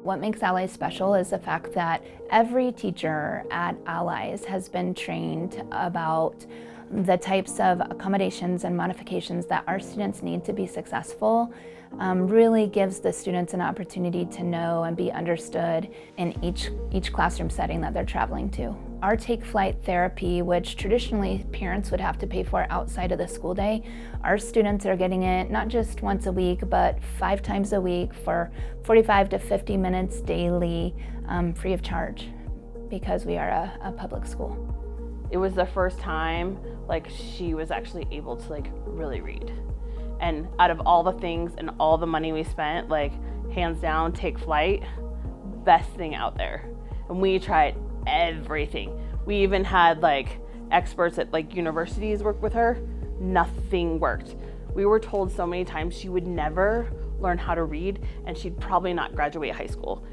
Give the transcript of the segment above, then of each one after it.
What makes Allies special is the fact that every teacher at Allies has been trained about the types of accommodations and modifications that our students need to be successful. Really gives the students an opportunity to know and be understood in each classroom setting that they're traveling to. Our Take Flight therapy, which traditionally parents would have to pay for outside of the school day, our students are getting it not just once a week, but 5 times a week for 45 to 50 minutes daily, free of charge, because we are a public school. It was the first time she was actually able to really read. And out of all the things and all the money we spent, hands down, Take Flight, best thing out there. And we tried everything. We even had experts at universities work with her. Nothing worked. We were told so many times she would never learn how to read and she'd probably not graduate high school.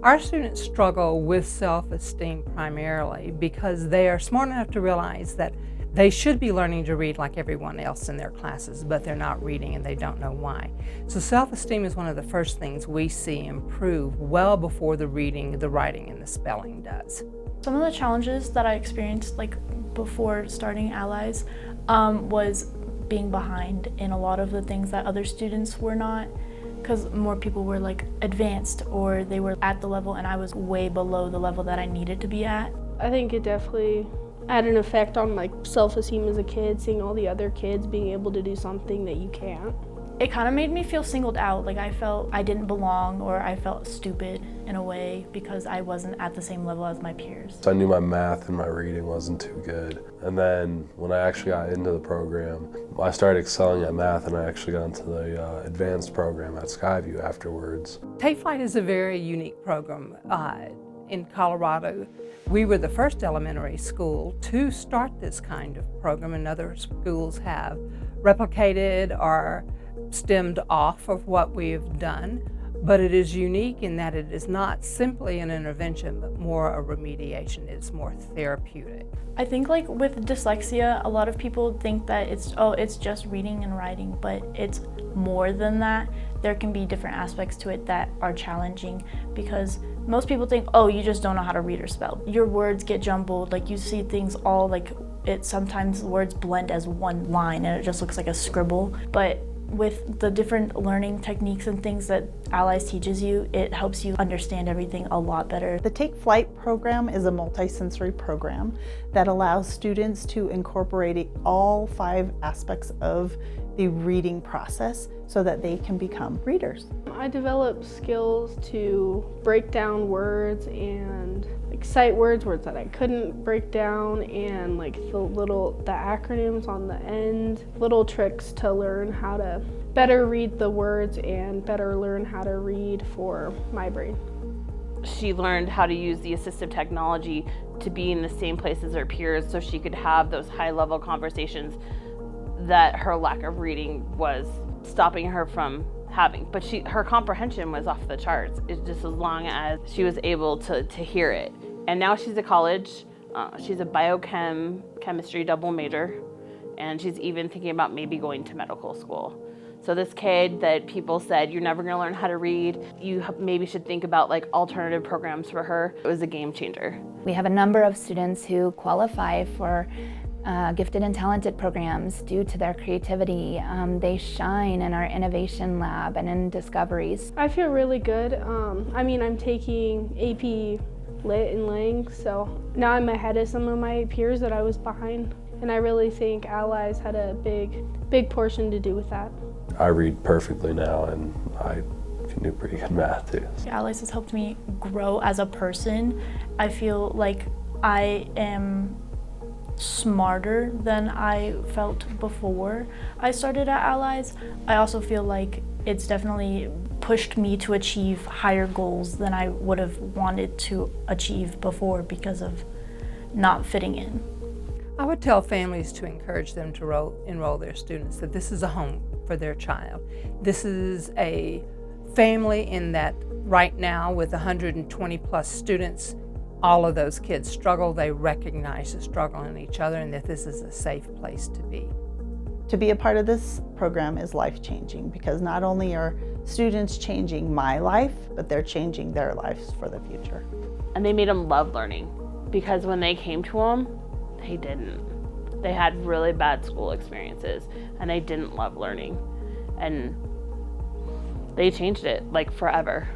Our students struggle with self-esteem primarily because they are smart enough to realize that they should be learning to read like everyone else in their classes, but they're not reading and they don't know why. So self-esteem is one of the first things we see improve well before the reading, the writing, and the spelling does. Some of the challenges that I experienced before starting Allies was being behind in a lot of the things that other students were not, because more people were advanced or they were at the level and I was way below the level that I needed to be at. I think it definitely had an effect on self-esteem as a kid, seeing all the other kids being able to do something that you can't. It kind of made me feel singled out, I felt I didn't belong or I felt stupid in a way because I wasn't at the same level as my peers. So I knew my math and my reading wasn't too good. And then when I actually got into the program, I started excelling at math and I actually got into the advanced program at Skyview afterwards. Take Flight is a very unique program. In Colorado, we were the first elementary school to start this kind of program, and other schools have replicated or stemmed off of what we've done, but it is unique in that it is not simply an intervention, but more a remediation. It's more therapeutic. I think with dyslexia, a lot of people think that it's just reading and writing, but it's more than that. There can be different aspects to it that are challenging because most people think, oh, you just don't know how to read or spell. Your words get jumbled, you see things all sometimes words blend as one line and it just looks like a scribble. But with the different learning techniques and things that Allies teaches you, it helps you understand everything a lot better. The Take Flight program is a multisensory program that allows students to incorporate all 5 aspects of the reading process so that they can become readers. I developed skills to break down words and sight words that I couldn't break down, and the acronyms on the end, little tricks to learn how to better read the words and better learn how to read for my brain. She learned how to use the assistive technology to be in the same place as her peers so she could have those high-level conversations that her lack of reading was stopping her from having. But her comprehension was off the charts. It's just as long as she was able to hear it. And now she's at college. She's a biochemistry double major, and she's even thinking about maybe going to medical school. So this kid that people said, you're never gonna learn how to read, you maybe should think about alternative programs for her. It was a game changer. We have a number of students who qualify for gifted and talented programs due to their creativity. They shine in our innovation lab and in discoveries. I feel really good. I'm taking AP Lit and Lang, so now I'm ahead of some of my peers that I was behind. And I really think Allies had a big portion to do with that. I read perfectly now and I can do pretty good math too. Allies has helped me grow as a person. I feel like I am smarter than I felt before I started at Allies. I also feel like it's definitely pushed me to achieve higher goals than I would have wanted to achieve before because of not fitting in. I would tell families to encourage them to enroll their students, that this is a home for their child. This is a family in that right now with 120 plus students, all of those kids struggle. They recognize the struggle in each other and that this is a safe place to be. To be a part of this program is life-changing because not only are students changing my life, but they're changing their lives for the future. And they made them love learning, because when they came to them, they didn't. They had really bad school experiences and they didn't love learning. And they changed it like forever.